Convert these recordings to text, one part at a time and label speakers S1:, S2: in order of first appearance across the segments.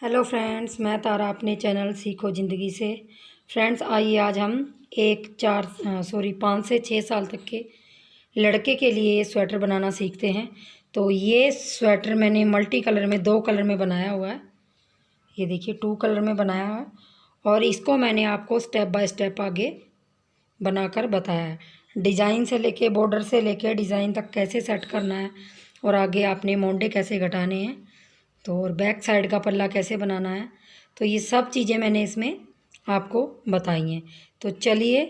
S1: Hello friends, मैं तारा अपने channel सीखो ज़िंदगी से। फ्रेंड्स, आइए आज हम 5 से 6 साल तक के लड़के के लिए स्वेटर बनाना सीखते हैं। तो ये स्वेटर मैंने मल्टी कलर में 2 कलर में बनाया हुआ है। ये देखिए 2 कलर में बनाया है और इसको मैंने आपको स्टेप बाय स्टेप आगे बनाकर बताया है। डिज़ाइन से लेके बॉर्डर से लेके डिज़ाइन तक कैसे सेट करना है और आगे आपने मोंडे कैसे घटाने हैं, तो और बैक साइड का पल्ला कैसे बनाना है, तो ये सब चीज़ें मैंने इसमें आपको बताई हैं। तो चलिए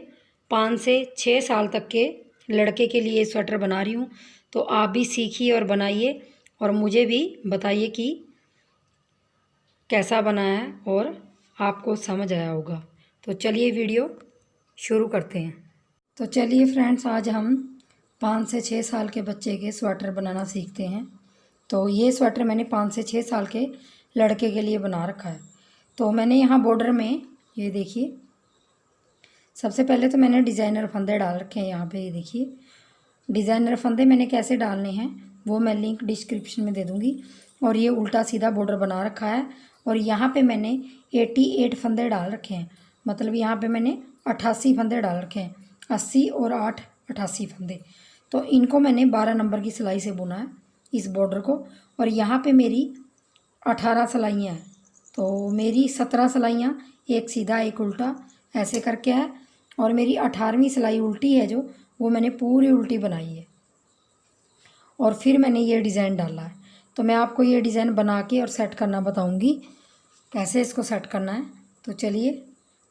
S1: 5 से 6 साल तक के लड़के के लिए स्वेटर बना रही हूँ, तो आप भी सीखिए और बनाइए और मुझे भी बताइए कि कैसा बना है और आपको समझ आया होगा। तो चलिए वीडियो शुरू करते हैं। तो चलिए फ्रेंड्स, आज हम 5 से 6 साल के बच्चे के स्वेटर बनाना सीखते हैं। तो ये स्वेटर मैंने 5 से 6 साल के लड़के के लिए बना रखा है। तो मैंने यहाँ बॉर्डर में ये देखिए, सबसे पहले तो मैंने डिज़ाइनर फंदे डाल रखे हैं यहाँ पे। ये देखिए डिज़ाइनर फंदे मैंने कैसे डालने हैं वो मैं लिंक डिस्क्रिप्शन में दे दूँगी। और ये उल्टा सीधा बॉर्डर बना रखा है और यहाँ पे मैंने 88 फंदे डाल रखे हैं। मतलब यहाँ पे मैंने 88 फंदे डाल रखे हैं, 80 और 8 88 फंदे। तो इनको मैंने 12 नंबर की सिलाई से बुना है इस बॉर्डर को। और यहाँ पे मेरी 18 सिलाइयाँ हैं, तो मेरी 17 सिलाइयाँ एक सीधा एक उल्टा ऐसे करके है और मेरी 18वीं सिलाई उल्टी है जो वो मैंने पूरी उल्टी बनाई है और फिर मैंने ये डिज़ाइन डाला है। तो मैं आपको ये डिज़ाइन बना के और सेट करना बताऊंगी कैसे इसको सेट करना है। तो चलिए,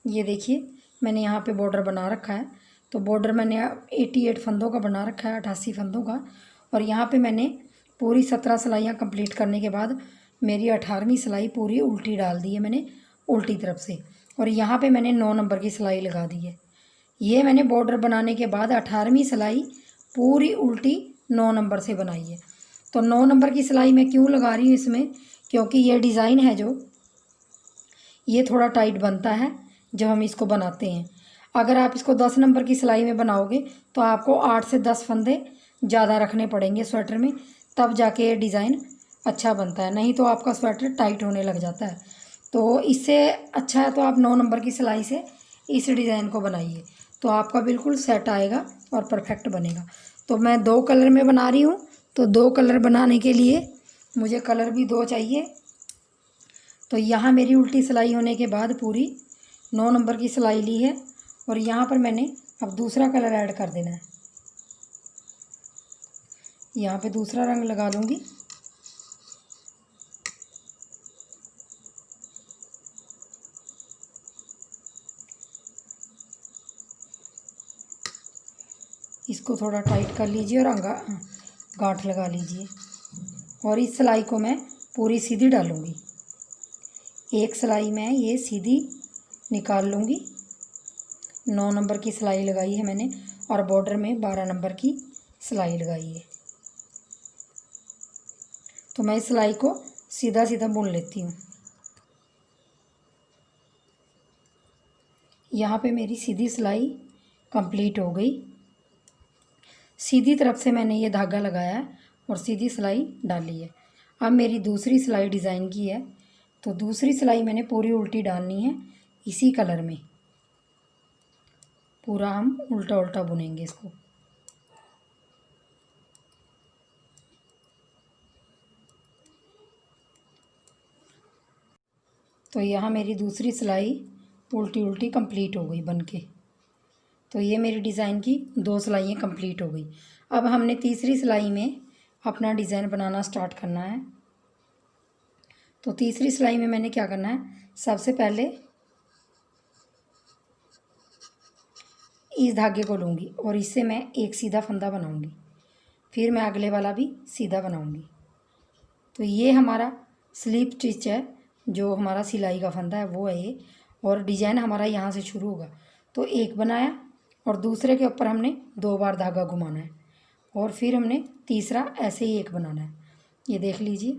S1: ये देखिए मैंने यहाँ पे बॉर्डर बना रखा है। तो बॉर्डर मैंने 88 फंदों का बना रखा है, 88 फंदों का। और यहाँ पे मैंने पूरी 17 सिलाइयाँ कंप्लीट करने के बाद मेरी 18वीं सिलाई पूरी उल्टी डाल दी है मैंने, उल्टी तरफ से। और यहाँ पे मैंने 9 नंबर की सिलाई लगा दी है। ये मैंने बॉर्डर बनाने के बाद 18वीं सिलाई पूरी उल्टी 9 नंबर से बनाई है। तो 9 नंबर की सिलाई मैं क्यों लगा रही हूँ इसमें, क्योंकि ये डिज़ाइन है जो ये थोड़ा टाइट बनता है जब हम इसको बनाते हैं। अगर आप इसको 10 नंबर की सिलाई में बनाओगे तो आपको 8 से 10 फंदे ज़्यादा रखने पड़ेंगे स्वेटर में, तब जाके ये डिज़ाइन अच्छा बनता है, नहीं तो आपका स्वेटर टाइट होने लग जाता है। तो इससे अच्छा है तो आप 9 नंबर की सिलाई से इस डिज़ाइन को बनाइए, तो आपका बिल्कुल सेट आएगा और परफेक्ट बनेगा। तो मैं 2 कलर में बना रही हूँ, तो 2 कलर बनाने के लिए मुझे कलर भी 2 चाहिए। तो यहाँ मेरी उल्टी सिलाई होने के बाद पूरी 9 नंबर की सिलाई ली है और यहाँ पर मैंने अब दूसरा कलर ऐड कर देना है। यहाँ पे दूसरा रंग लगा दूँगी। इसको थोड़ा टाइट कर लीजिए और गांठ लगा लीजिए। और इस सिलाई को मैं पूरी सीधी डालूँगी। एक सिलाई में ये सीधी निकाल लूँगी। 9 नंबर की सिलाई लगाई है मैंने और बॉर्डर में 12 नंबर की सिलाई लगाई है। तो मैं इस सिलाई को सीधा सीधा बुन लेती हूँ। यहाँ पे मेरी सीधी सिलाई कंप्लीट हो गई। सीधी तरफ से मैंने ये धागा लगाया है और सीधी सिलाई डाली है। अब मेरी दूसरी सिलाई डिज़ाइन की है, तो दूसरी सिलाई मैंने पूरी उल्टी डालनी है इसी कलर में। पूरा हम उल्टा उल्टा बुनेंगे इसको। तो यहाँ मेरी दूसरी सिलाई उल्टी उल्टी कंप्लीट हो गई बन के। तो ये मेरी डिज़ाइन की 2 सिलाइयाँ कंप्लीट हो गई। अब हमने तीसरी सिलाई में अपना डिज़ाइन बनाना स्टार्ट करना है। तो तीसरी सिलाई में मैंने क्या करना है, सबसे पहले इस धागे को लूँगी और इससे मैं एक सीधा फंदा बनाऊँगी, फिर मैं अगले वाला भी सीधा बनाऊँगी। तो ये हमारा स्लीप स्टिच है, जो हमारा सिलाई का फंदा है वो है ये। और डिज़ाइन हमारा यहाँ से शुरू होगा। तो एक बनाया और दूसरे के ऊपर हमने 2 बार धागा घुमाना है और फिर हमने तीसरा ऐसे ही एक बनाना है, ये देख लीजिए।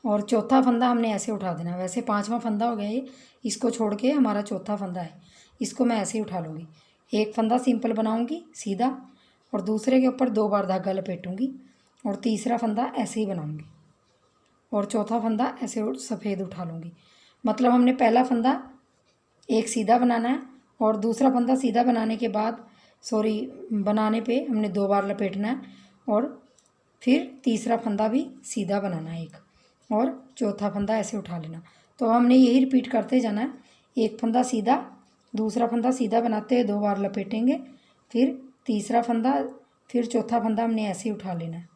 S1: और चौथा फंदा हमने ऐसे उठा देना है। वैसे 5वां फंदा हो गया ये, इसको छोड़ के हमारा चौथा फंदा है, इसको मैं ऐसे ही उठा लूँगी। एक फंदा सिंपल बनाऊँगी सीधा और दूसरे के ऊपर 2 बार धागा लपेटूँगी और तीसरा फंदा ऐसे ही बनाऊँगी और चौथा फंदा ऐसे सफ़ेद उठा लूँगी। मतलब हमने पहला फंदा एक सीधा बनाना है और दूसरा फंदा सीधा बनाने के बाद बनाने पे हमने 2 बार लपेटना है और फिर तीसरा फंदा भी सीधा बनाना है एक, और चौथा फंदा ऐसे उठा लेना। तो हमने यही रिपीट करते जाना है। एक फंदा सीधा, दूसरा फंदा सीधा बनाते हुए 2 बार लपेटेंगे, फिर तीसरा फंदा, फिर चौथा फंदा हमने ऐसे ही उठा लेना है।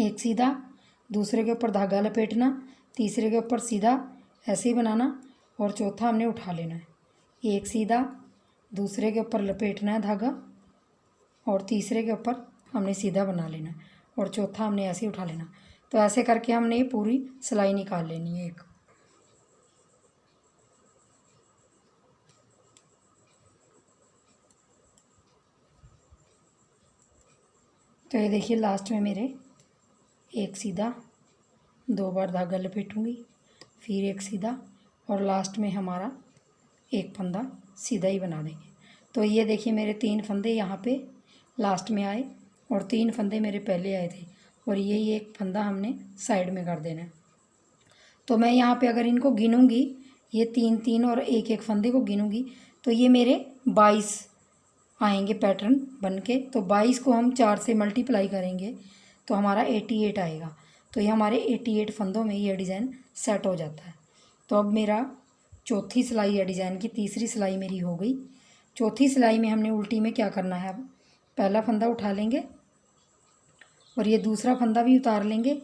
S1: एक सीधा, दूसरे के ऊपर धागा लपेटना, तीसरे के ऊपर सीधा ऐसे ही बनाना और चौथा हमने उठा लेना है। एक सीधा, दूसरे के ऊपर लपेटना है धागा और तीसरे के ऊपर हमने सीधा बना लेना है और चौथा हमने ऐसे ही उठा लेना। तो ऐसे करके हमने ये पूरी सिलाई निकाल लेनी है एक। तो ये देखिए लास्ट में मेरे एक सीधा, 2 बार धागा लपेटूंगी, फिर एक सीधा और लास्ट में हमारा एक फंदा सीधा ही बना देंगे। तो ये देखिए मेरे 3 फंदे यहाँ पे लास्ट में आए और 3 फंदे मेरे पहले आए थे और ये एक फंदा हमने साइड में कर देना है। तो मैं यहाँ पे अगर इनको गिनूंगी, ये 3 3 और एक एक फंदे को गिनूंगी तो ये मेरे 22 आएंगे पैटर्न बन के। तो 22 को हम 4 से मल्टीप्लाई करेंगे तो हमारा 88 आएगा। तो ये हमारे 88 फंदों में ये डिज़ाइन सेट हो जाता है। तो अब मेरा चौथी सिलाई है डिज़ाइन की, तीसरी सिलाई मेरी हो गई। चौथी सिलाई में हमने उल्टी में क्या करना है, अब पहला फंदा उठा लेंगे और ये दूसरा फंदा भी उतार लेंगे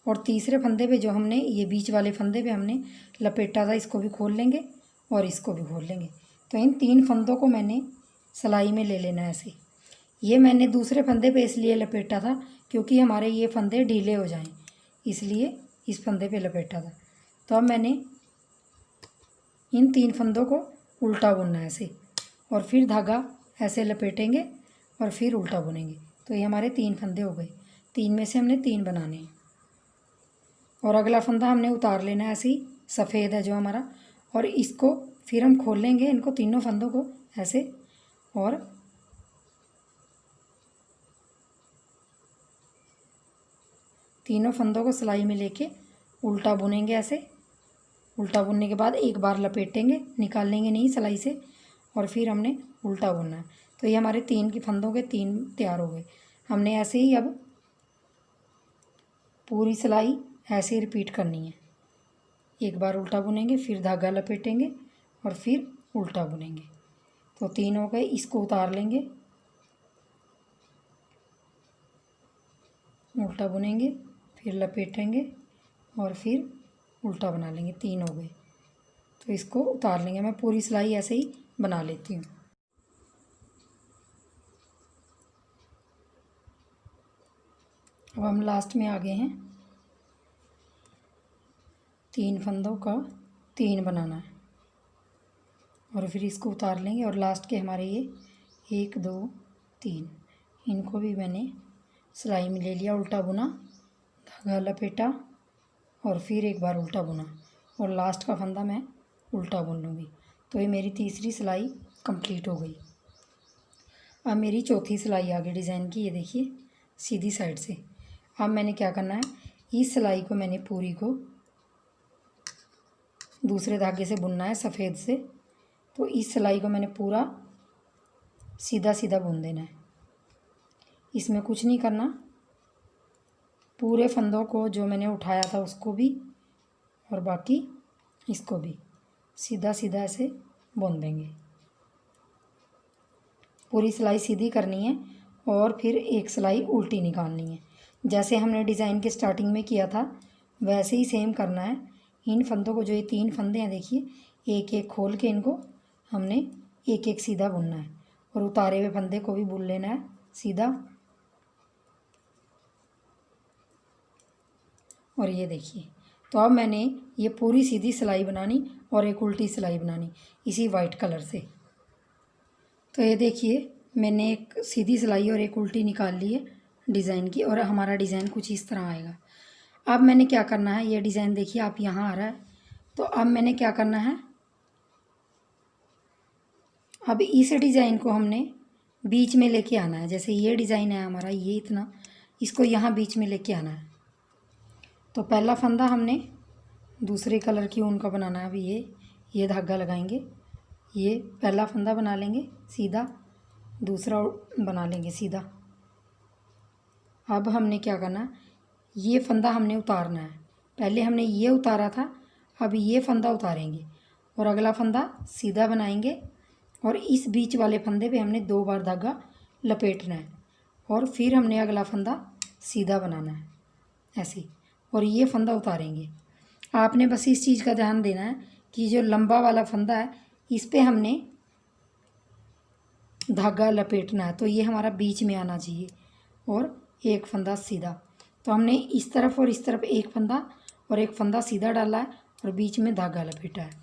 S1: और तीसरे फंदे पे जो हमने ये बीच वाले फंदे पे हमने लपेटा था इसको भी खोल लेंगे और इसको भी खोल लेंगे। तो इन 3 फंदों को मैंने सिलाई में ले लेना है ऐसे। ये मैंने दूसरे फंदे पे इसलिए लपेटा था क्योंकि हमारे ये फंदे ढीले हो जाएं, इसलिए इस फंदे पे लपेटा था। तो अब मैंने इन 3 फंदों को उल्टा बुनना है ऐसे और फिर धागा ऐसे लपेटेंगे और फिर उल्टा बुनेंगे। तो ये हमारे 3 फंदे हो गए। 3 में से हमने 3 बनाने हैं और अगला फंदा हमने उतार लेना है ऐसे ही, सफ़ेद है जो हमारा, और इसको फिर हम खोल लेंगे इनको तीनों फंदों को ऐसे और तीनों फंदों को सिलाई में लेके उल्टा बुनेंगे ऐसे। उल्टा बुनने के बाद एक बार लपेटेंगे, निकाल लेंगे नहीं सिलाई से, और फिर हमने उल्टा बुनना है। तो ये हमारे 3 के फंदों के 3 तैयार हो गए। हमने ऐसे ही अब पूरी सिलाई ऐसे ही रिपीट करनी है। एक बार उल्टा बुनेंगे, फिर धागा लपेटेंगे और फिर उल्टा बुनेंगे। तो 3 हो गए। इसको उतार लेंगे, उल्टा बुनेंगे, फिर लपेटेंगे और फिर उल्टा बना लेंगे। 3 हो गए। तो इसको उतार लेंगे। मैं पूरी सिलाई ऐसे ही बना लेती हूँ। अब हम लास्ट में आ गए हैं। 3 फंदों का 3 बनाना है और फिर इसको उतार लेंगे और लास्ट के हमारे ये 1 2 3 इनको भी मैंने सिलाई में ले लिया। उल्टा बुना, धागा लपेटा और फिर एक बार उल्टा बुना और लास्ट का फंदा मैं उल्टा बुन लूँगी। तो ये मेरी तीसरी सिलाई कंप्लीट हो गई। अब मेरी चौथी सिलाई आ गई डिज़ाइन की, ये देखिए सीधी साइड से। अब मैंने क्या करना है, इस सिलाई को मैंने पूरी को दूसरे धागे से बुनना है सफ़ेद से। तो इस सिलाई को मैंने पूरा सीधा सीधा बुन देना है, इसमें कुछ नहीं करना। पूरे फंदों को जो मैंने उठाया था उसको भी और बाकी इसको भी सीधा सीधा ऐसे बुन देंगे। पूरी सिलाई सीधी करनी है और फिर एक सिलाई उल्टी निकालनी है। जैसे हमने डिज़ाइन के स्टार्टिंग में किया था वैसे ही सेम करना है। इन फंदों को, जो ये 3 फंदे हैं देखिए, एक एक खोल के इनको हमने एक एक सीधा बुनना है और उतारे हुए फंदे को भी बुन लेना है सीधा। और ये देखिए, तो अब मैंने ये पूरी सीधी सिलाई बनानी और एक उल्टी सिलाई बनानी इसी वाइट कलर से। तो ये देखिए मैंने एक सीधी सिलाई और एक उल्टी निकाल ली है डिज़ाइन की और हमारा डिज़ाइन कुछ इस तरह आएगा। अब मैंने क्या करना है, ये डिज़ाइन देखिए आप यहाँ आ रहा है। तो अब मैंने क्या करना है, अब इस डिज़ाइन को हमने बीच में लेके आना है। जैसे ये डिज़ाइन है हमारा, ये इतना, इसको यहाँ बीच में लेके आना है। तो पहला फंदा हमने दूसरे कलर की ऊन का बनाना है। अभी ये धागा लगाएंगे, ये पहला फंदा बना लेंगे सीधा, दूसरा बना लेंगे सीधा। अब हमने क्या करना, ये फंदा हमने उतारना है। पहले हमने ये उतारा था, अब ये फंदा उतारेंगे और अगला फंदा सीधा बनाएंगे और इस बीच वाले फंदे पे हमने 2 बार धागा लपेटना है और फिर हमने अगला फंदा सीधा बनाना है ऐसे, और ये फंदा उतारेंगे। आपने बस इस चीज़ का ध्यान देना है कि जो लंबा वाला फंदा है इस पे हमने धागा लपेटना है, तो ये हमारा बीच में आना चाहिए और एक फंदा सीधा। तो हमने इस तरफ और इस तरफ एक फंदा और एक फंदा सीधा डाला है और बीच में धागा लपेटा है।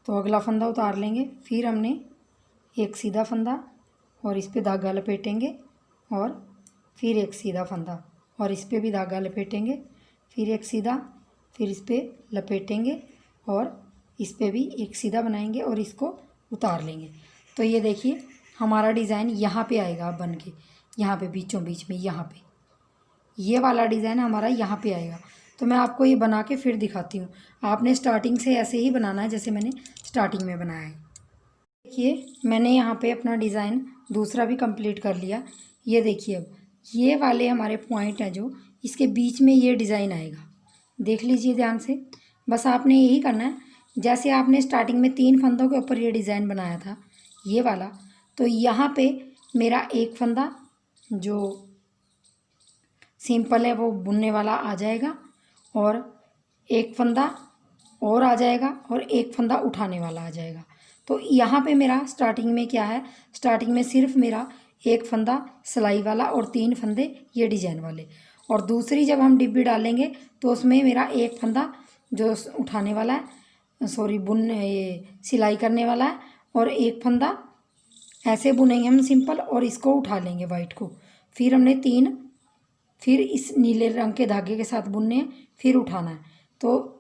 S1: तो अगला फंदा उतार लेंगे, फिर हमने एक सीधा फंदा और इस पे धागा लपेटेंगे और फिर एक सीधा फंदा और इस पे भी धागा लपेटेंगे, फिर एक सीधा, फिर इस पे लपेटेंगे और इस पे भी एक सीधा बनाएंगे और इसको उतार लेंगे। तो ये देखिए हमारा डिज़ाइन यहाँ पे आएगा बन के, यहाँ पे बीचों बीच में, यहाँ पे ये वाला डिज़ाइन हमारा यहाँ पे आएगा। तो मैं आपको ये बना के फिर दिखाती हूँ। आपने स्टार्टिंग से ऐसे ही बनाना है जैसे मैंने स्टार्टिंग में बनाया है। देखिए मैंने यहाँ पे अपना डिज़ाइन दूसरा भी कंप्लीट कर लिया। ये देखिए अब ये वाले हमारे पॉइंट हैं जो इसके बीच में ये डिज़ाइन आएगा, देख लीजिए ध्यान से। बस आपने यही करना है, जैसे आपने स्टार्टिंग में 3 फंदों के ऊपर ये डिज़ाइन बनाया था ये वाला, तो यहाँ पे मेरा एक फंदा जो सिंपल है वो बुनने वाला आ जाएगा और एक फंदा और आ जाएगा और एक फंदा उठाने वाला आ जाएगा। तो यहाँ पे मेरा स्टार्टिंग में क्या है, स्टार्टिंग में सिर्फ मेरा एक फंदा सिलाई वाला और 3 फंदे ये डिज़ाइन वाले, और दूसरी जब हम डिब्बी डालेंगे तो उसमें मेरा एक फंदा जो उठाने वाला है, सॉरी ये सिलाई करने वाला है, और एक फंदा ऐसे बुनेंगे हम सिंपल और इसको उठा लेंगे वाइट को। फिर हमने 3 फिर इस नीले रंग के धागे के साथ बुनने हैं, फिर उठाना है। तो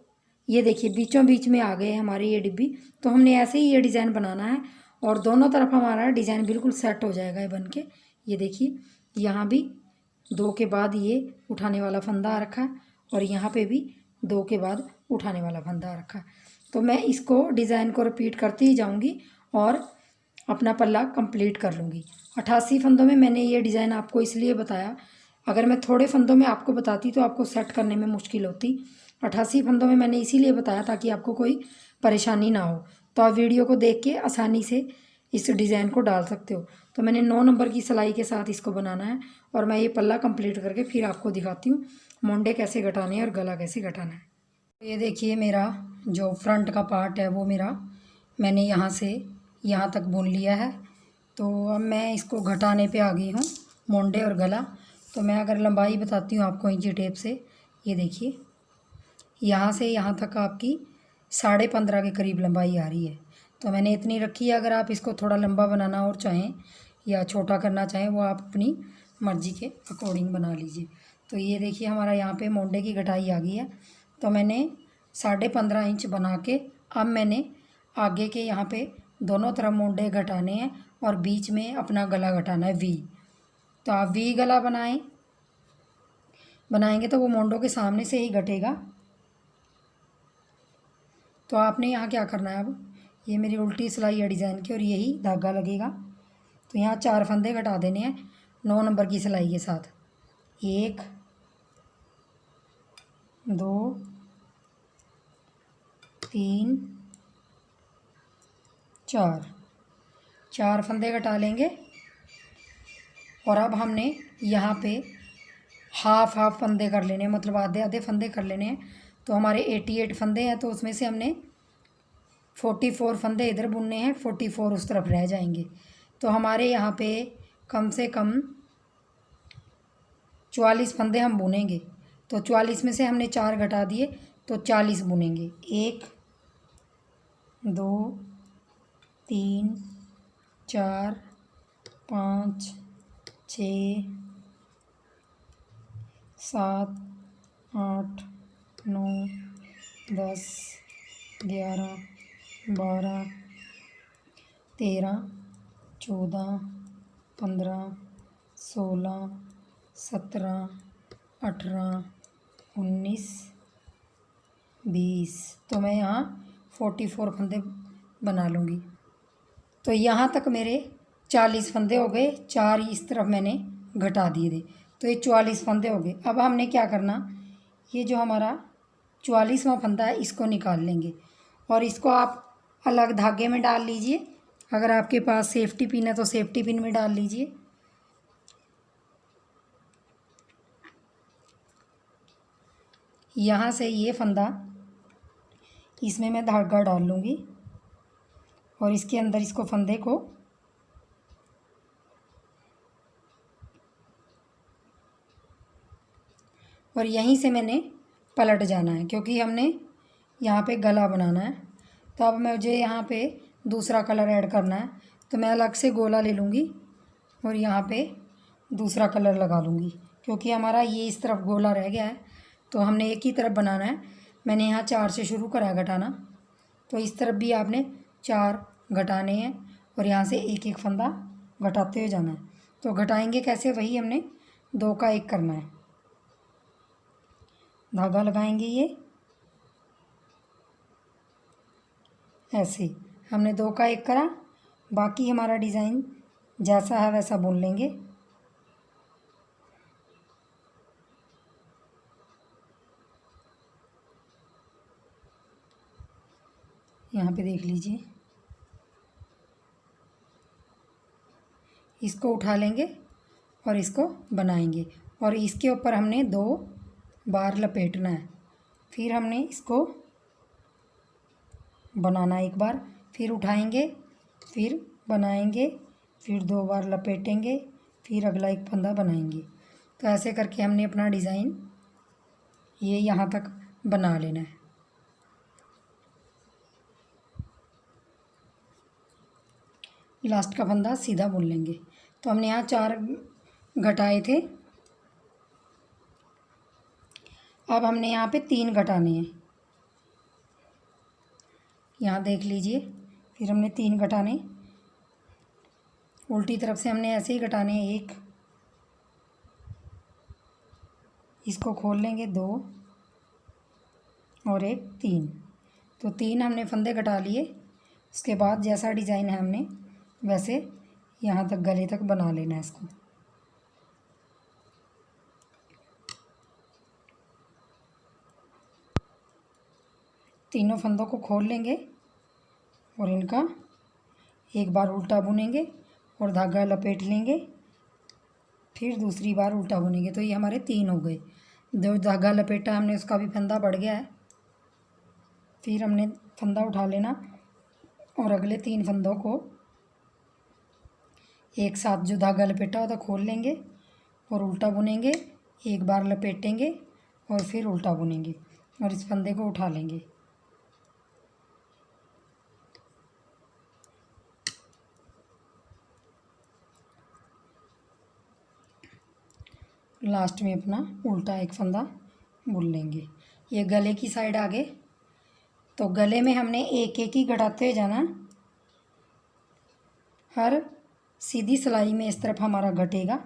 S1: ये देखिए बीचों बीच में आ गए हमारी ये डिब्बी। तो हमने ऐसे ही ये डिज़ाइन बनाना है और दोनों तरफ हमारा डिज़ाइन बिल्कुल सेट हो जाएगा ये बन के। ये देखिए यहाँ भी 2 के बाद ये उठाने वाला फंदा आ रखा है और यहाँ पे भी 2 के बाद उठाने वाला फंदा आ रखा है। तो मैं इसको डिज़ाइन को रिपीट करती ही जाऊँगी और अपना पल्ला कंप्लीट कर लूँगी। 88 फंदों में मैंने ये डिज़ाइन आपको इसलिए बताया, अगर मैं थोड़े फंदों में आपको बताती तो आपको सेट करने में मुश्किल होती। 88 फंदों में मैंने इसीलिए बताया ताकि आपको कोई परेशानी ना हो, तो आप वीडियो को देख के आसानी से इस डिज़ाइन को डाल सकते हो। तो मैंने 9 नंबर की सिलाई के साथ इसको बनाना है और मैं ये पल्ला कंप्लीट करके फिर आपको दिखाती हूँ मोंडे कैसे घटाने हैं और गला कैसे घटाना है। ये देखिए मेरा जो फ्रंट का पार्ट है वो मेरा मैंने यहाँ से यहाँ तक बुन लिया है। तो अब मैं इसको घटाने पे आ गई हूँ, मोंडे और गला। तो मैं अगर लंबाई बताती हूँ आपको इंची टेप से, ये देखिए यहाँ से यहाँ तक आपकी 15.5 के करीब लंबाई आ रही है। तो मैंने इतनी रखी है। अगर आप इसको थोड़ा लंबा बनाना और चाहें या छोटा करना चाहें वो आप अपनी मर्ज़ी के अकॉर्डिंग बना लीजिए। तो ये देखिए हमारा यहाँ पे मोंडे की घटाई आ गई है। तो मैंने 15.5 इंच बना के अब मैंने आगे के यहाँ पे दोनों तरफ मोंडे घटाने हैं और बीच में अपना गला घटाना है वी। तो आप वी गला बनाएंगे तो वो मोंडों के सामने से ही घटेगा। तो आपने यहाँ क्या करना है, अब ये मेरी उल्टी सिलाई है डिज़ाइन की और यही धागा लगेगा। तो यहाँ 4 फंदे घटा देने हैं 9 नंबर की सिलाई के साथ। 1 2 3 4 फंदे घटा लेंगे। और अब हमने यहाँ पे हाफ फंदे कर लेने हैं, मतलब आधे आधे फंदे कर लेने हैं। तो हमारे 88 फंदे हैं, तो उसमें से हमने 44 फंदे इधर बुनने हैं, 44 उस तरफ रह जाएंगे। तो हमारे यहाँ पे कम से कम 44 फंदे हम बुनेंगे। तो 44 में से हमने 4 घटा दिए तो 40 बुनेंगे। 1 2 3 4 5 6 7 8 9 10 11 12 13 14 15 16 17 18 19, 20, तो मैं यहाँ 44 फंदे बना लूँगी। तो यहाँ तक मेरे 40 फंदे हो गए, 4 इस तरफ मैंने घटा दिए थे, तो ये 44 फंदे हो गए। अब हमने क्या करना, ये जो हमारा 44वां फंदा है इसको निकाल लेंगे और इसको आप अलग धागे में डाल लीजिए। अगर आपके पास सेफ्टी पिन है तो सेफ्टी पिन में डाल लीजिए। यहाँ से ये फंदा, इसमें मैं धागा डाल लूँगी और इसके अंदर इसको फंदे को और यहीं से मैंने पलट जाना है, क्योंकि हमने यहाँ पे गला बनाना है। तो अब मुझे यहाँ पे दूसरा कलर ऐड करना है, तो मैं अलग से गोला ले लूँगी और यहाँ पे दूसरा कलर लगा लूँगी, क्योंकि हमारा ये इस तरफ गोला रह गया है तो हमने एक ही तरफ बनाना है। मैंने यहाँ 4 से शुरू करा घटाना, तो इस तरफ भी आपने 4 घटाने हैं और यहाँ से एक एक फंदा घटाते हुए जाना है। तो घटाएंगे कैसे, वही हमने 2 का 1 करना है। धागा लगाएंगे ये ऐसे, हमने 2 का 1 करा, बाकी हमारा डिज़ाइन जैसा है वैसा बुन लेंगे। यहाँ पे देख लीजिए, इसको उठा लेंगे और इसको बनाएंगे और इसके ऊपर हमने 2 बार लपेटना है। फिर हमने इसको बनाना एक बार, फिर उठाएंगे, फिर बनाएंगे, फिर 2 बार लपेटेंगे, फिर अगला एक फंदा बनाएंगे। तो ऐसे करके हमने अपना डिज़ाइन ये यहाँ तक बना लेना है। लास्ट का फंदा सीधा बुन लेंगे। तो हमने यहाँ 4 घटाए थे, अब हमने यहाँ पे 3 घटाने हैं। यहाँ देख लीजिए, फिर हमने 3 घटाने, उल्टी तरफ से हमने ऐसे ही घटाने हैं। 1, इसको खोल लेंगे, 2 और 1, 3। तो 3 हमने फंदे घटा लिए। उसके बाद जैसा डिज़ाइन है हमने वैसे यहाँ तक गले तक बना लेना है इसको। तीनों फंदों को खोल लेंगे और इनका एक बार उल्टा बुनेंगे और धागा लपेट लेंगे, फिर दूसरी बार उल्टा बुनेंगे। तो ये हमारे 3 हो गए। जो धागा लपेटा हमने उसका भी फंदा बढ़ गया है। फिर हमने फंदा उठा लेना और अगले 3 फंदों को एक साथ जो धागा लपेटा होता खोल लेंगे और उल्टा बुनेंगे, एक बार लपेटेंगे और फिर उल्टा बुनेंगे और इस फंदे को उठा लेंगे। लास्ट में अपना उल्टा एक फंदा बुन लेंगे। ये गले की साइड आगे, तो गले में हमने एक एक ही घटाते हुए जाना। हर सीधी सिलाई में इस तरफ हमारा घटेगा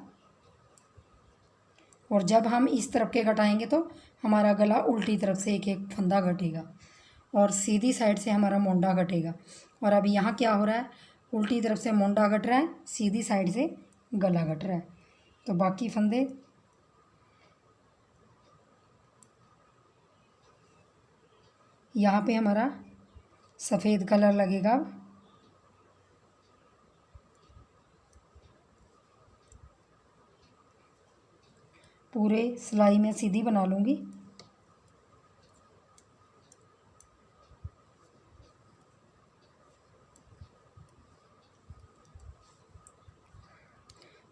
S1: और जब हम इस तरफ के घटाएंगे तो हमारा गला उल्टी तरफ से एक एक फंदा घटेगा और सीधी साइड से हमारा मोंडा घटेगा। और अब यहाँ क्या हो रहा है, उल्टी तरफ से मोंडा घट रहा है, सीधी साइड से गला घट रहा है। तो बाकी फंदे यहाँ पे हमारा सफ़ेद कलर लगेगा। पूरे सिलाई में सीधी बना लूँगी।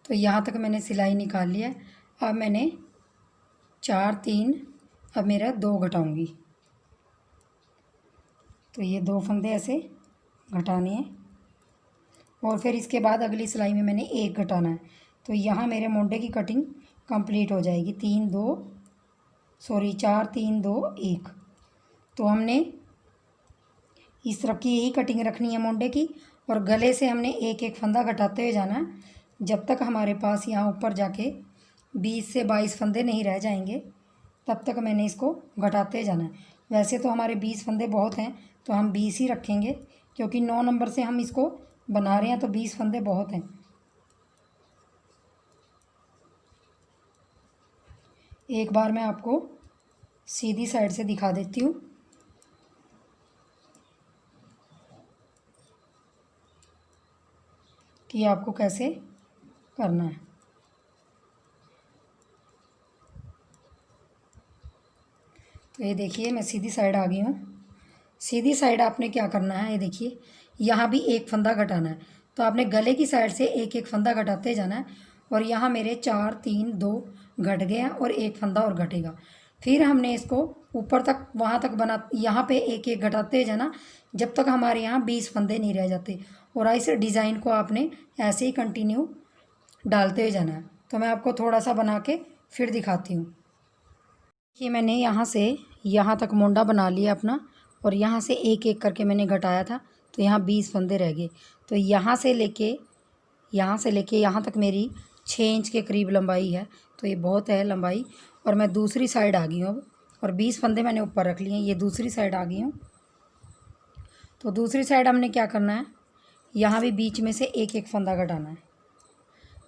S1: तो यहाँ तक मैंने सिलाई निकाल लिया। अब मैंने 4, 3, अब मेरा 2 घटाऊँगी। तो ये 2 फंदे ऐसे घटाने हैं और फिर इसके बाद अगली सिलाई में मैंने 1 घटाना है। तो यहाँ मेरे मोंडे की कटिंग कंप्लीट हो जाएगी। 4, 3, 2, 1। तो हमने इस तरफ की यही कटिंग रखनी है मोंडे की और गले से हमने एक एक फंदा घटाते हुए जाना जब तक हमारे पास यहाँ ऊपर जाके 20 से 22 फंदे नहीं रह जाएंगे, तब तक मैंने इसको घटाते जाना है। वैसे तो हमारे 20 फंदे बहुत हैं, तो हम 20 ही रखेंगे, क्योंकि 9 नंबर से हम इसको बना रहे हैं, तो 20 फंदे बहुत हैं। एक बार मैं आपको सीधी साइड से दिखा देती हूँ कि आपको कैसे करना है। तो ये देखिए मैं सीधी साइड आ गई हूँ। सीधी साइड आपने क्या करना है, ये देखिए यहाँ भी एक फंदा घटाना है, तो आपने गले की साइड से एक एक फंदा घटाते जाना है। और यहाँ मेरे 4 3 2 घट गए हैं और एक फंदा और घटेगा। फिर हमने इसको ऊपर तक वहाँ तक बना, यहाँ पे एक एक घटाते जाना जब तक हमारे यहाँ 20 फंदे नहीं रह जाते। और इस डिज़ाइन को आपने ऐसे ही कंटिन्यू डालते हुए जाना है। तो मैं आपको थोड़ा सा बना के फिर दिखाती हूँ कि मैंने यहाँ से यहाँ तक मोंडा बना लिया अपना, और यहाँ से एक एक करके मैंने घटाया था, तो यहाँ 20 फंदे रह गए। तो यहाँ से लेके यहाँ तक मेरी 6 इंच के करीब लंबाई है, तो ये बहुत है लंबाई। और मैं दूसरी साइड आ गई हूँ अब, और 20 फंदे मैंने ऊपर रख लिए हैं। ये दूसरी साइड आ गई हूँ। तो दूसरी साइड हमने क्या करना है, यहाँ भी बीच में से एक एक फंदा घटाना है,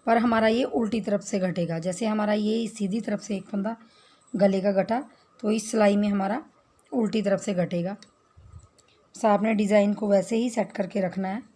S1: पर हमारा ये उल्टी तरफ से घटेगा। जैसे हमारा ये सीधी तरफ से एक फंदा गले का घटा, तो इस सिलाई में हमारा उल्टी तरफ से घटेगा। बस आपने डिज़ाइन को वैसे ही सेट करके रखना है।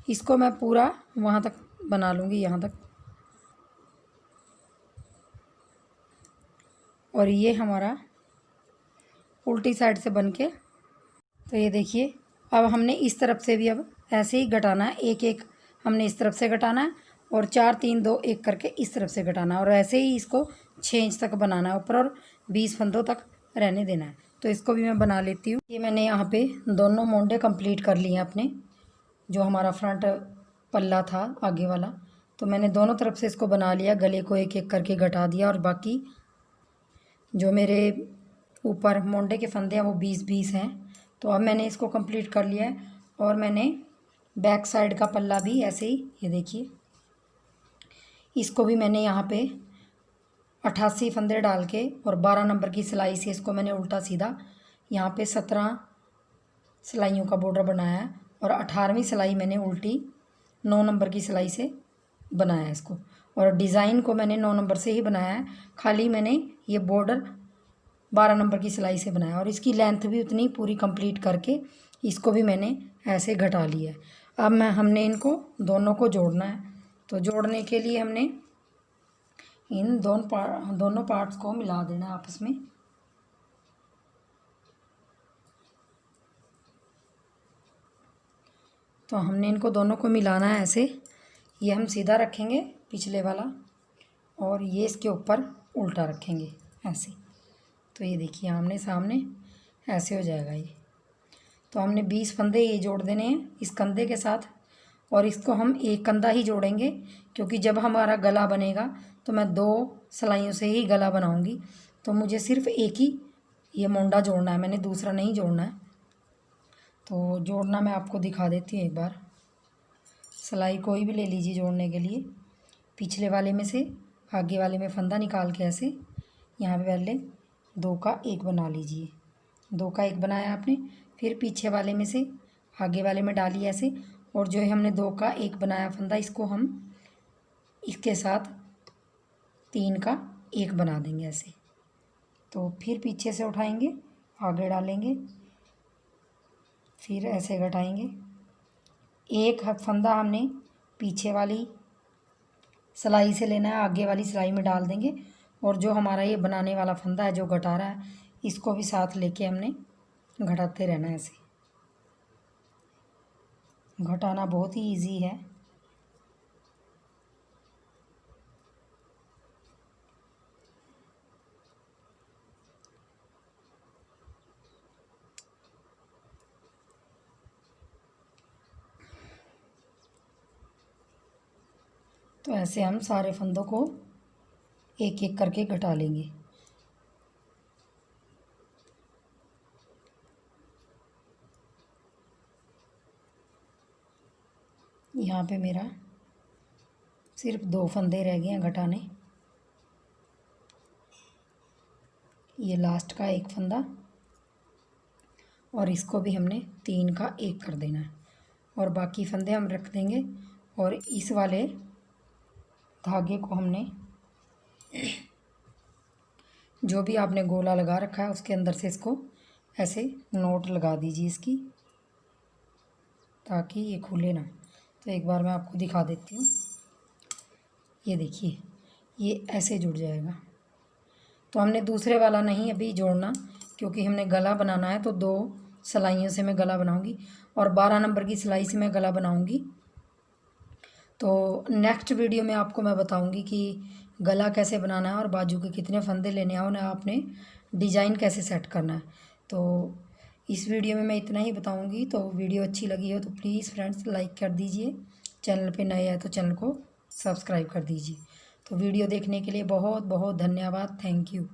S1: इसको मैं पूरा वहाँ तक बना लूँगी, यहाँ तक। और ये हमारा उल्टी साइड से बन के, तो ये देखिए अब हमने इस तरफ से भी अब ऐसे ही घटाना है। एक एक हमने इस तरफ से घटाना है, और 4 3 2 1 करके इस तरफ से घटाना है, और ऐसे ही इसको 6 इंच तक बनाना है ऊपर, और 20 फंदों तक रहने देना है। तो इसको भी मैं बना लेती हूँ। ये मैंने यहाँ पे दोनों मोंडे कंप्लीट कर लिए हैं अपने, जो हमारा फ्रंट पल्ला था आगे वाला। तो मैंने दोनों तरफ से इसको बना लिया, गले को एक एक करके घटा दिया, और बाकी जो मेरे ऊपर मोंडे के फंदे हैं वो 20 हैं। तो अब मैंने इसको कंप्लीट कर लिया है। और मैंने बैक साइड का पल्ला भी ऐसे ही, ये देखिए इसको भी मैंने यहाँ पे 88 फंदे डाल के और 12 नंबर की सिलाई से इसको मैंने उल्टा सीधा यहाँ पे 17 सिलाइयों का बॉर्डर बनाया है, और 18वीं सिलाई मैंने उल्टी 9 नंबर की सिलाई से बनाया है इसको। और डिज़ाइन को मैंने 9 नंबर से ही बनाया है, खाली मैंने ये बॉर्डर 12 नंबर की सिलाई से बनाया। और इसकी लेंथ भी उतनी पूरी कंप्लीट करके इसको भी मैंने ऐसे घटा लिया है। अब हमने इनको दोनों को जोड़ना है। तो जोड़ने के लिए हमने इन दोनों पार्ट्स को मिला देना है आपस में। तो हमने इनको दोनों को मिलाना है ऐसे। ये हम सीधा रखेंगे पिछले वाला, और ये इसके ऊपर उल्टा रखेंगे ऐसे। तो ये देखिए आमने सामने ऐसे हो जाएगा ये। तो हमने 20 फंदे ये जोड़ देने हैं इस कंधे के साथ, और इसको हम एक कंधा ही जोड़ेंगे, क्योंकि जब हमारा गला बनेगा तो मैं 2 सिलाइयों से ही गला बनाऊंगी। तो मुझे सिर्फ एक ही ये मोंडा जोड़ना है, मैंने दूसरा नहीं जोड़ना है। तो जोड़ना मैं आपको दिखा देती हूँ एक बार। सिलाई कोई भी ले लीजिए जोड़ने के लिए। पिछले वाले में से आगे वाले में फंदा निकाल के ऐसे यहाँ पे पहले 2 का 1 बना लीजिए। 2 का 1 बनाया आपने, फिर पीछे वाले में से आगे वाले में डालिए ऐसे। और जो है हमने 2 का 1 बनाया फंदा, इसको हम इसके साथ 3 का 1 बना देंगे ऐसे। तो फिर पीछे से उठाएंगे, आगे डालेंगे, फिर ऐसे घटाएंगे। एक फंदा हमने पीछे वाली सिलाई से लेना है, आगे वाली सिलाई में डाल देंगे। और जो हमारा ये बनाने वाला फंदा है जो घटा रहा है, इसको भी साथ लेके हमने घटाते रहना है ऐसे। घटाना बहुत ही इजी है। तो ऐसे हम सारे फंदों को एक एक करके घटा लेंगे। यहाँ पे मेरा सिर्फ 2 फंदे रह गए हैं घटाने। ये लास्ट का एक फंदा और इसको भी हमने 3 का 1 कर देना है और बाकी फंदे हम रख देंगे। और इस वाले धागे को हमने जो भी आपने गोला लगा रखा है उसके अंदर से इसको ऐसे नोट लगा दीजिए इसकी, ताकि ये खुले ना। तो एक बार मैं आपको दिखा देती हूँ। ये देखिए, ये ऐसे जुड़ जाएगा। तो हमने दूसरे वाला नहीं अभी जोड़ना, क्योंकि हमने गला बनाना है। तो 2 सिलाइयों से मैं गला बनाऊंगी और 12 नंबर की सिलाई से मैं गला बनाऊंगी। तो नेक्स्ट वीडियो में आपको मैं बताऊंगी कि गला कैसे बनाना है और बाजू के कितने फंदे लेने हैं, उन्हें आपने डिज़ाइन कैसे सेट करना है। तो इस वीडियो में मैं इतना ही बताऊंगी। तो वीडियो अच्छी लगी हो तो प्लीज़ फ्रेंड्स लाइक कर दीजिए, चैनल पे नए आए तो चैनल को सब्सक्राइब कर दीजिए। तो वीडियो देखने के लिए बहुत बहुत धन्यवाद। Thank you.